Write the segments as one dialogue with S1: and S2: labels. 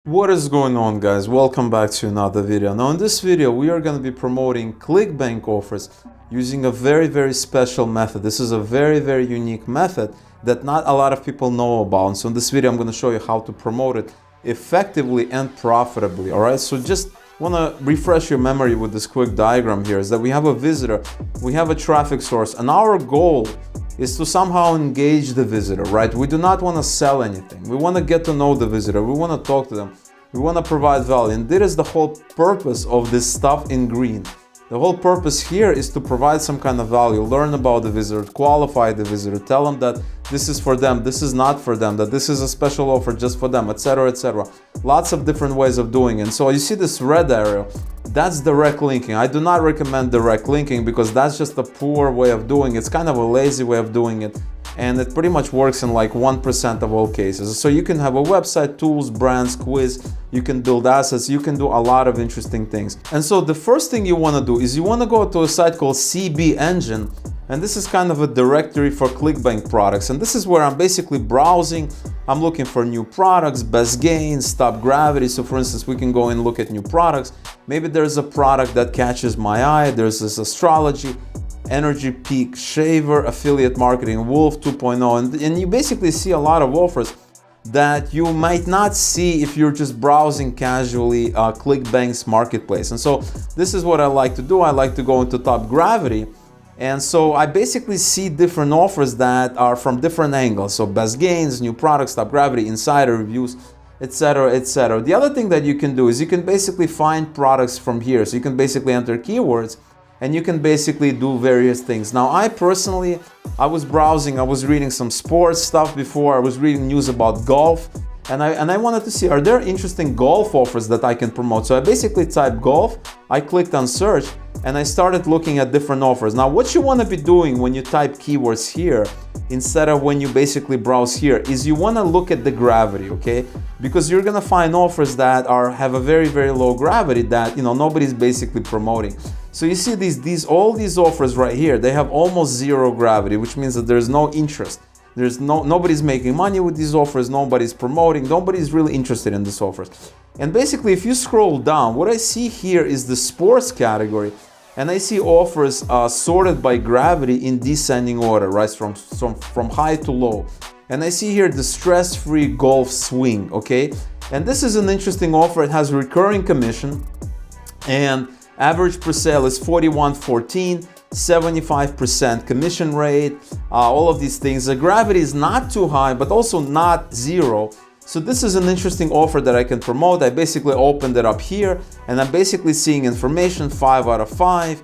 S1: What is going on, guys? Welcome back to another video. Now in this video we are going to be promoting Clickbank offers using a very special method. This is a very unique method that not a lot of people know about. And so in this video I'm going to show you how to promote it effectively and profitably. Alright, so just want to refresh your memory with this quick diagram here is that we have a visitor, we have a traffic source, and our goal is to somehow engage the visitor, right? We do not want to sell anything. We want to get to know the visitor. We want to talk to them. We want to provide value. And that is the whole purpose of this stuff in green. The whole purpose here is to provide some kind of value, learn about the visitor, qualify the visitor, tell them that this is for them, this is not for them, that this is a special offer just for them, etc., etc. Lots of different ways of doing it. And so you see this red arrow, that's direct linking. I do not recommend direct linking because that's just a poor way of doing it. It's kind of a lazy way of doing it. And it pretty much works in like 1% of all cases. So you can have a website, tools, brands, quiz, you can build assets, you can do a lot of interesting things. And so the first thing you want to do is you want to go to a site called CB Engine, and this is kind of a directory for Clickbank products. And this is where I'm basically browsing, I'm looking for new products, best gains, stop gravity. So for instance, we can go and look at new products. Maybe there's a product that catches my eye, there's this astrology, Energy Peak, Shaver, Affiliate Marketing, Wolf 2.0, and you basically see a lot of offers that you might not see if you're just browsing casually Clickbank's marketplace. And so this is what I like to do. I like to go into top gravity, and so I basically see different offers that are from different angles. So best gains, new products, top gravity, insider reviews, etc., etc. The other thing that you can do is you can basically find products from here. So you can basically enter keywords and you can basically do various things. Now, I personally, I was browsing, I was reading some sports stuff before, I was reading news about golf, and I wanted to see, are there interesting golf offers that I can promote? So I basically typed golf, I clicked on search, and I started looking at different offers. Now, what you want to be doing when you type keywords here, instead of when you basically browse here, is you want to look at the gravity, okay? Because you're going to find offers that have a very low gravity that, nobody's basically promoting. So you see all these offers right here, they have almost zero gravity, which means that there's no interest. Nobody's making money with these offers, nobody's promoting, nobody's really interested in these offers. And basically, if you scroll down, what I see here is the sports category, and I see offers sorted by gravity in descending order, right, from high to low. And I see here the stress-free golf swing, okay? And this is an interesting offer. It has recurring commission, and average per sale is 41.14, 75% commission rate, all of these things. The gravity is not too high, but also not zero. So this is an interesting offer that I can promote. I basically opened it up here, and I'm basically seeing information, 5 out of 5.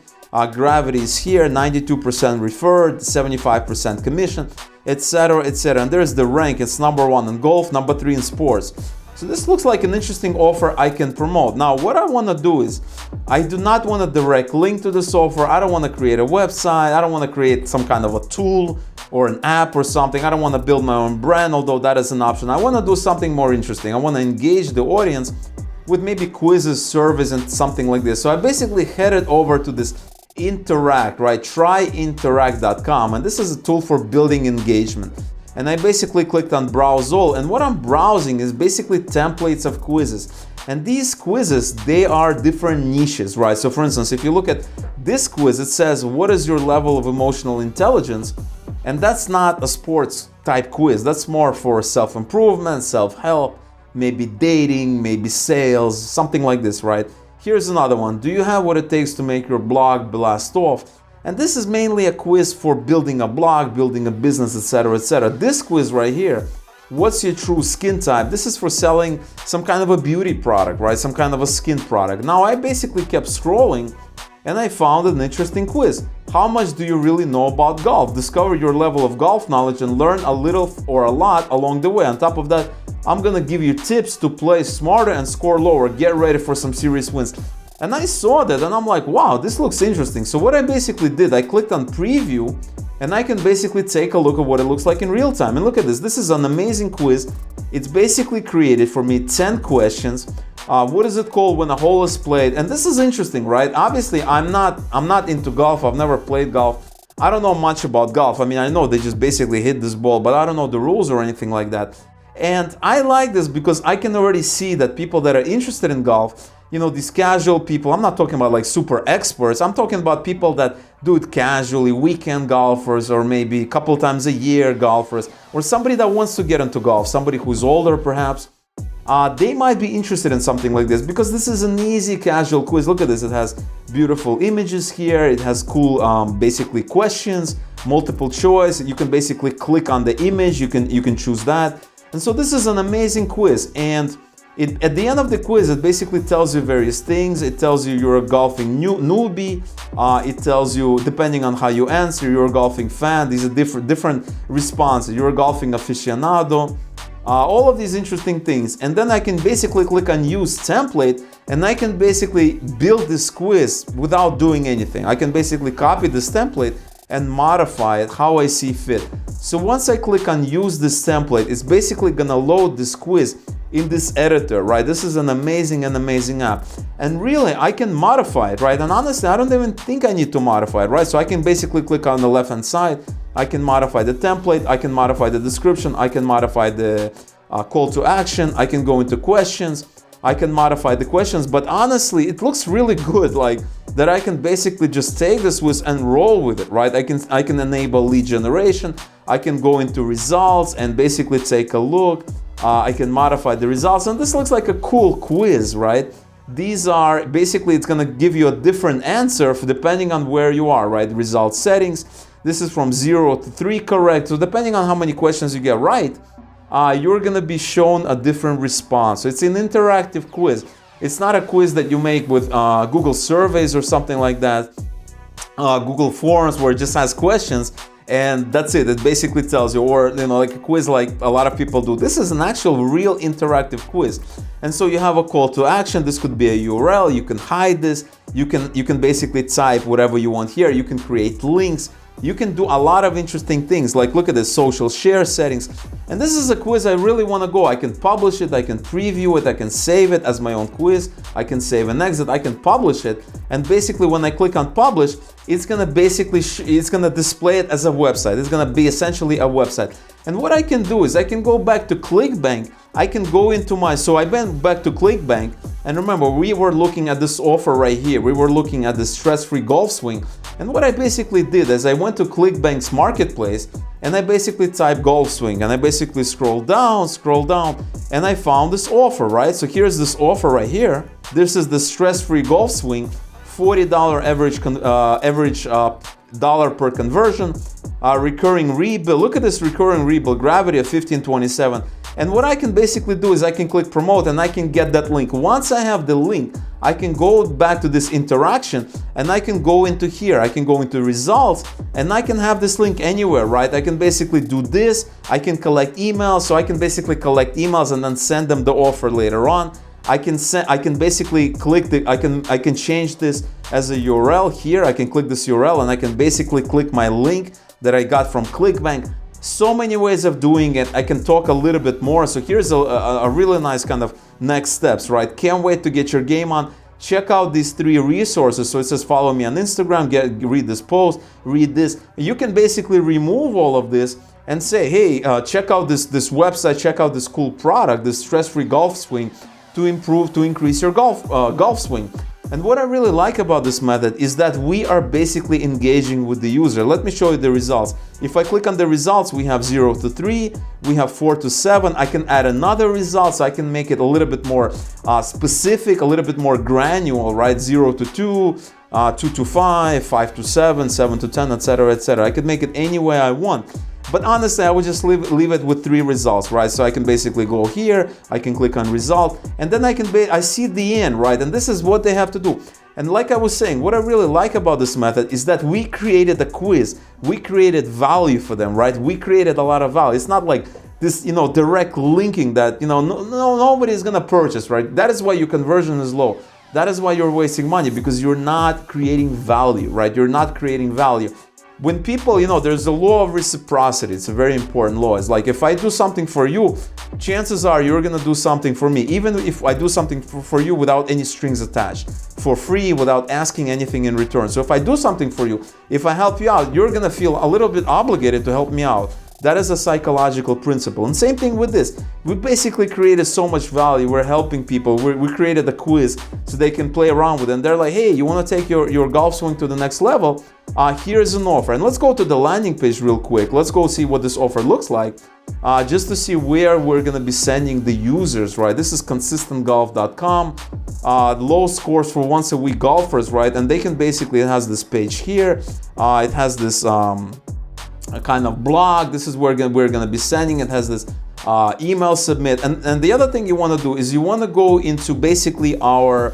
S1: Gravity is here, 92% referred, 75% commission, etc., etc. And there's the rank. It's number 1 in golf, number 3 in sports. So this looks like an interesting offer I can promote. Now, what I want to do is, I do not want a direct link to this offer. I don't want to create a website. I don't want to create some kind of a tool or an app or something. I don't want to build my own brand, although that is an option. I want to do something more interesting. I want to engage the audience with maybe quizzes, surveys, and something like this. So I basically headed over to this Interact, right? Tryinteract.com, and this is a tool for building engagement. And I basically clicked on Browse All, and what I'm browsing is basically templates of quizzes. And these quizzes, they are different niches, right? So for instance, if you look at this quiz, it says, what is your level of emotional intelligence? And that's not a sports type quiz. That's more for self-improvement, self-help, maybe dating, maybe sales, something like this, right? Here's another one. Do you have what it takes to make your blog blast off? And this is mainly a quiz for building a blog, building a business, etc., etc. This quiz right here, what's your true skin type? This is for selling some kind of a beauty product, right? Some kind of a skin product. Now, I basically kept scrolling and I found an interesting quiz. How much do you really know about golf? Discover your level of golf knowledge and learn a little or a lot along the way. On top of that, I'm gonna give you tips to play smarter and score lower. Get ready for some serious wins. And I saw that and I'm like, wow, this looks interesting. So what I basically did, I clicked on preview and I can basically take a look at what it looks like in real time. And look at this, this is an amazing quiz. It's basically created for me 10 questions. What is it called when a hole is played? And this is interesting, right? Obviously, I'm not into golf. I've never played golf. I don't know much about golf. I mean, I know they just basically hit this ball, but I don't know the rules or anything like that. And I like this because I can already see that people that are interested in golf, you know, these casual people, I'm not talking about like super experts, I'm talking about people that do it casually, weekend golfers, or maybe a couple times a year golfers, or somebody that wants to get into golf, somebody who's older perhaps. They might be interested in something like this because this is an easy casual quiz. Look at this, it has beautiful images here, it has cool basically questions, multiple choice. You can basically click on the image, you can choose that. And so this is an amazing quiz, and at the end of the quiz, it basically tells you various things. It tells you you're a golfing newbie. It tells you, depending on how you answer, you're a golfing fan. These are different responses. You're a golfing aficionado. All of these interesting things. And then I can basically click on use template, and I can basically build this quiz without doing anything. I can basically copy this template and modify it how I see fit. So once I click on use this template, it's basically gonna load this quiz in this editor, right? This is an amazing app. And really, I can modify it, right? And honestly, I don't even think I need to modify it, right? So I can basically click on the left-hand side, I can modify the template, I can modify the description, I can modify the call to action, I can go into questions, I can modify the questions, but honestly, it looks really good, like that I can basically just take this with and roll with it, right? I can enable lead generation, I can go into results and basically take a look. I can modify the results, and this looks like a cool quiz, right? These are basically, it's gonna give you a different answer depending on where you are, right? Result settings. This is from 0 to 3 correct. So depending on how many questions you get right, you're gonna be shown a different response. So it's an interactive quiz. It's not a quiz that you make with Google surveys or something like that, Google Forms, where it just has questions and that's it. It basically tells you, or like a quiz like a lot of people do. This is an actual real interactive quiz. And so you have a call to action. This could be a URL. You can hide this. You can basically type whatever you want here. You can create links. You can do a lot of interesting things, like look at the social share settings. And this is a quiz I really want to go. I can publish it, I can preview it, I can save it as my own quiz, I can save and exit, I can publish it. And basically when I click on publish, it's gonna basically it's gonna display it as a website. It's gonna be essentially a website. And what I can do is I can go back to Clickbank. I can go into so I went back to Clickbank, and remember, we were looking at this offer right here. We were looking at the stress-free golf swing. And what I basically did is I went to Clickbank's marketplace and I basically typed golf swing, and I basically scroll down, and I found this offer, right? So here's this offer right here. This is the stress-free golf swing, $40 average dollar per conversion, recurring rebill. Look at this recurring rebill, gravity of 1527. And what I can basically do is I can click promote and I can get that link. Once I have the link, I can go back to this interaction and I can go into here. I can go into results and I can have this link anywhere, right? I can basically do this. I can collect emails. So I can basically collect emails and then send them the offer later on. I can basically click I can change this as a URL here. I can click this URL and I can basically click my link that I got from Clickbank. So many ways of doing it. I can talk a little bit more. So here's a really nice kind of next steps, right? Can't wait to get your game on. Check out these 3 resources. So it says follow me on Instagram, read this post, read this. You can basically remove all of this and say, hey, check out this website, check out this cool product, this stress-free golf swing to increase your golf swing. And what I really like about this method is that we are basically engaging with the user. Let me show you the results. If I click on the results, we have 0 to 3, we have 4 to 7. I can add another result, so I can make it a little bit more specific, a little bit more granular, right? 0 to 2, 2 to 5, 5 to 7, 7 to 10, etc., etc. I could make it any way I want. But honestly, I would just leave it with 3 results, right? So I can basically go here, I can click on result, and then I see the end, right? And this is what they have to do. And like I was saying, what I really like about this method is that we created a quiz. We created value for them, right? We created a lot of value. It's not like this, direct linking that, nobody's gonna purchase, right? That is why your conversion is low. That is why you're wasting money, because you're not creating value, right? You're not creating value. When people, there's a law of reciprocity. It's a very important law. It's like if I do something for you, chances are you're gonna do something for me, even if I do something for you without any strings attached, for free, without asking anything in return. So if I do something for you, if I help you out, you're gonna feel a little bit obligated to help me out. That is a psychological principle. And same thing with this. We basically created so much value. We're helping people. We created a quiz so they can play around with it. And they're like, hey, you want to take your golf swing to the next level? Here's an offer. And let's go to the landing page real quick. Let's go see what this offer looks like. Just to see where we're going to be sending the users, right? This is consistentgolf.com. Low scores for once a week golfers, right? And they can basically, it has this page here. It has this a kind of blog. This is where we're going to be sending. It has this email submit. And the other thing you want to do is you want to go into basically our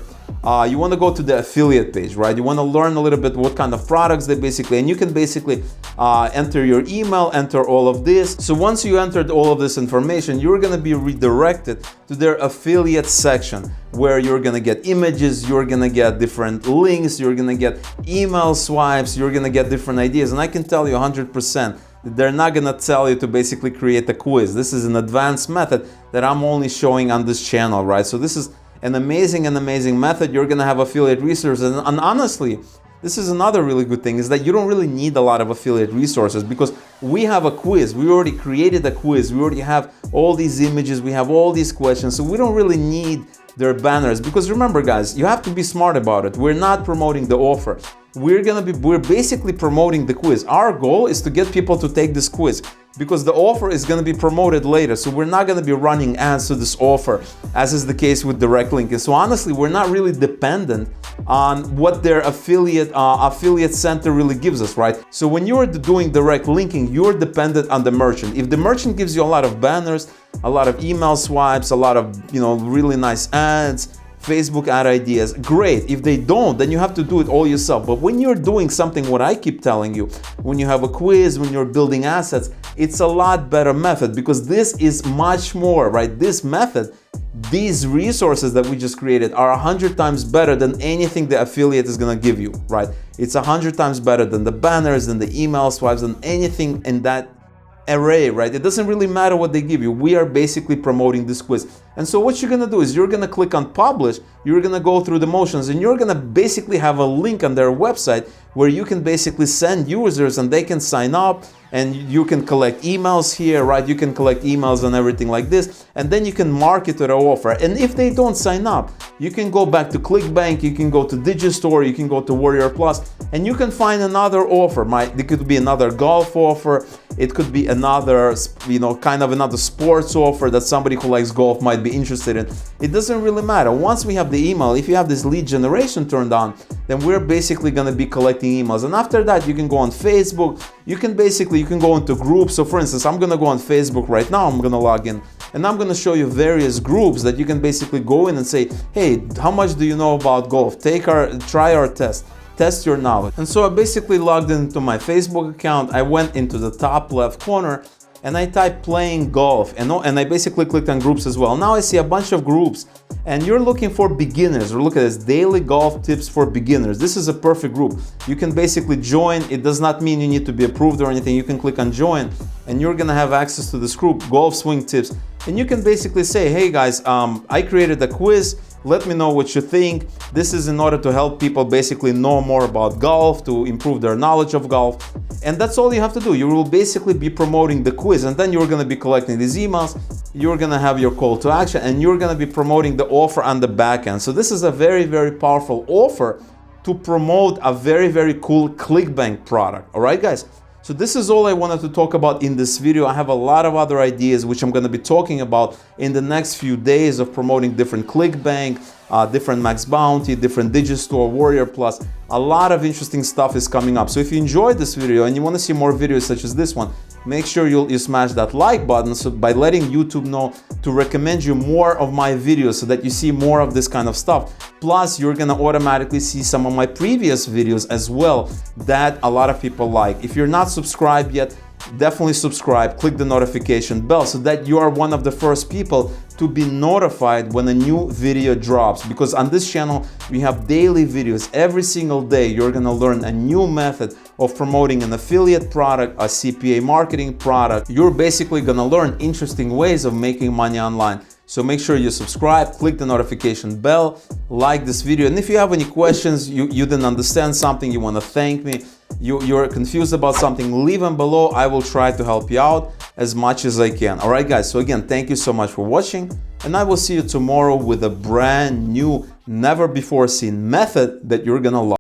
S1: you want to go to the affiliate page, right? You want to learn a little bit what kind of products they basically, and you can basically enter your email, enter all of this. So once you entered all of this information, you're going to be redirected to their affiliate section where you're going to get images, you're going to get different links, you're going to get email swipes, you're going to get different ideas. And I can tell you 100%, they're not going to tell you to basically create a quiz. This is an advanced method that I'm only showing on this channel, right? So this is an amazing method. You're going to have affiliate resources. And honestly, this is another really good thing, is that you don't really need a lot of affiliate resources because we have a quiz. We already created a quiz. We already have all these images. We have all these questions. So we don't really need their banners, because remember guys, you have to be smart about it. We're not promoting the offer. We're basically promoting the quiz. Our goal is to get people to take this quiz, because the offer is going to be promoted later. So we're not going to be running ads to this offer, as is the case with direct linking. So honestly, we're not really dependent on what their affiliate center really gives us, right? So when you're doing direct linking, you're dependent on the merchant. If the merchant gives you a lot of banners, a lot of email swipes, a lot of, really nice ads, Facebook ad ideas, great. If they don't, then you have to do it all yourself. But when you're doing something, what I keep telling you, when you have a quiz, when you're building assets, it's a lot better method, because this is much more, right? This method, these resources that we just created are 100 times better than anything the affiliate is gonna give you, right? It's 100 times better than the banners, than the email swipes, than anything in that array, right? It doesn't really matter what they give you. We are basically promoting this quiz. And so what you're gonna do is you're gonna click on publish, you're gonna go through the motions, and you're gonna basically have a link on their website where you can basically send users and they can sign up, and you can collect emails here, right? You can collect emails and everything like this, and then you can market their offer. And if they don't sign up, you can go back to Clickbank, you can go to Digistore, you can go to Warrior Plus, and you can find another offer. It could be another golf offer, it could be another, kind of another sports offer that somebody who likes golf might be interested in. It doesn't really matter. Once we have the email, if you have this lead generation turned on, then we're basically going to be collecting emails. And after that, you can go on Facebook. You can go into groups. So for instance, I'm going to go on Facebook right now. I'm going to log in, and I'm going to show you various groups that you can basically go in and say, hey, how much do you know about golf? Try our test your knowledge. And so I basically logged into my Facebook account. I went into the top left corner and I typed playing golf, and I basically clicked on groups as well. Now I see a bunch of groups, and you're looking for beginners. Or look at this, daily golf tips for beginners. This is a perfect group. You can basically join. It does not mean you need to be approved or anything. You can click on join, and you're gonna have access to this group, golf swing tips. And you can basically say, hey guys, I created a quiz. Let me know what you think. This is in order to help people basically know more about golf, to improve their knowledge of golf. And that's all you have to do. You will basically be promoting the quiz, and then you're going to be collecting these emails. You're going to have your call to action, and you're going to be promoting the offer on the back end. So this is a very, very powerful offer to promote a very, very cool Clickbank product. All right, guys? So this is all I wanted to talk about in this video. I have a lot of other ideas which I'm going to be talking about in the next few days of promoting different Clickbank, different Max Bounty, different Digistore, Warrior Plus. A lot of interesting stuff is coming up. So if you enjoyed this video and you want to see more videos such as this one, make sure you smash that like button, so by letting YouTube know to recommend you more of my videos so that you see more of this kind of stuff. Plus, you're gonna automatically see some of my previous videos as well that a lot of people like. If you're not subscribed yet, definitely subscribe, click the notification bell so that you are one of the first people to be notified when a new video drops, because on this channel we have daily videos. Every single day you're gonna learn a new method of promoting an affiliate product, a CPA marketing product. You're basically gonna learn interesting ways of making money online. So make sure you subscribe, click the notification bell, like this video, and if you have any questions, you didn't understand something, you want to thank me, you're confused about something, leave them below. I will try to help you out as much as I can. All right, guys. So again, thank you so much for watching, and I will see you tomorrow with a brand new, never before seen method that you're gonna love.